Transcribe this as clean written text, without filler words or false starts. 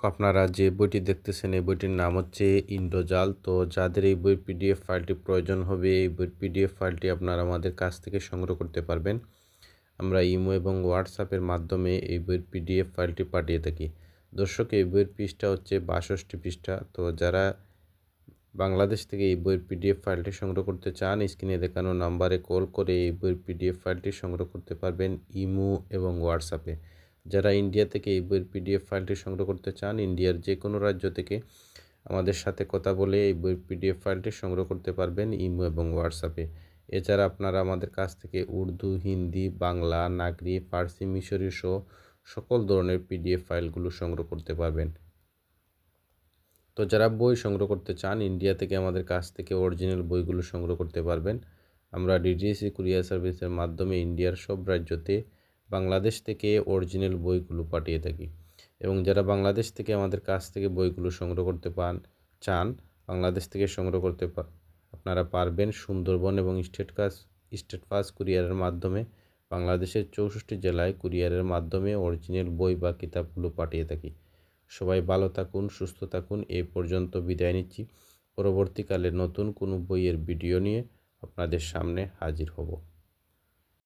আপনারা যে বইটি দেখতেছেন এই বইটির নাম হচ্ছে ইন্দ্রজাল। তো যাদের এই বইয়ের পিডিএফ ফাইলটি প্রয়োজন হবে এই বইয়ের পিডিএফ ফাইলটি আপনারা আমাদের কাছ থেকে সংগ্রহ করতে পারবেন। আমরা ইমো এবং হোয়াটসঅ্যাপের মাধ্যমে এই বইয়ের পিডিএফ ফাইলটি পাঠিয়ে থাকি। দর্শক, এই বইয়ের পৃষ্ঠা হচ্ছে ৬২ পৃষ্ঠা। তো যারা বাংলাদেশ থেকে এই বইয়ের পিডিএফ ফাইলটি সংগ্রহ করতে চান স্ক্রিনে দেখানো নাম্বারে কল করে এই বইয়ের পিডিএফ ফাইলটি সংগ্রহ করতে পারবেন ইমো এবং হোয়াটসঅ্যাপে। যারা ইন্ডিয়া থেকে এই বইয়ের পিডিএফ ফাইলটি সংগ্রহ করতে চান ইন্ডিয়ার যে কোনো রাজ্য থেকে আমাদের সাথে কথা বলে এই বইয়ের পিডিএফ ফাইলটি সংগ্রহ করতে পারবেন ইমো এবং হোয়াটসঅ্যাপে। এছাড়া আপনারা আমাদের কাছ থেকে উর্দু, হিন্দি, বাংলা, নাগরি, ফার্সি, মিশরীয় সহ সকল ধরনের পিডিএফ ফাইলগুলো সংগ্রহ করতে পারবেন। তো যারা বই সংগ্রহ করতে চান ইন্ডিয়া থেকে আমাদের কাছ থেকে অরিজিনাল বইগুলো সংগ্রহ করতে পারবেন। আমরা ডিটিডিসি কুরিয়ার সার্ভিসের মাধ্যমে ইন্ডিয়ার সব রাজ্যতে বাংলাদেশ থেকে অরিজিনাল বইগুলো পাঠিয়ে থাকি। এবং যারা বাংলাদেশ থেকে আমাদের কাছ থেকে বইগুলো সংগ্রহ করতে চান বাংলাদেশ থেকে সংগ্রহ করতে আপনারা পারবেন সুন্দরবন এবং স্টেট ফাস্ট কুরিয়ারের মাধ্যমে বাংলাদেশের 64 জেলায় কুরিয়ারের মাধ্যমে অরিজিনাল বই বা কিতাবগুলো পাঠিয়ে থাকি। সবাই ভালো থাকুন, সুস্থ থাকুন। এই পর্যন্ত বিদায় নিচ্ছি। পরবর্তীকালে নতুন কোনো বইয়ের ভিডিও নিয়ে আপনাদের সামনে হাজির হব।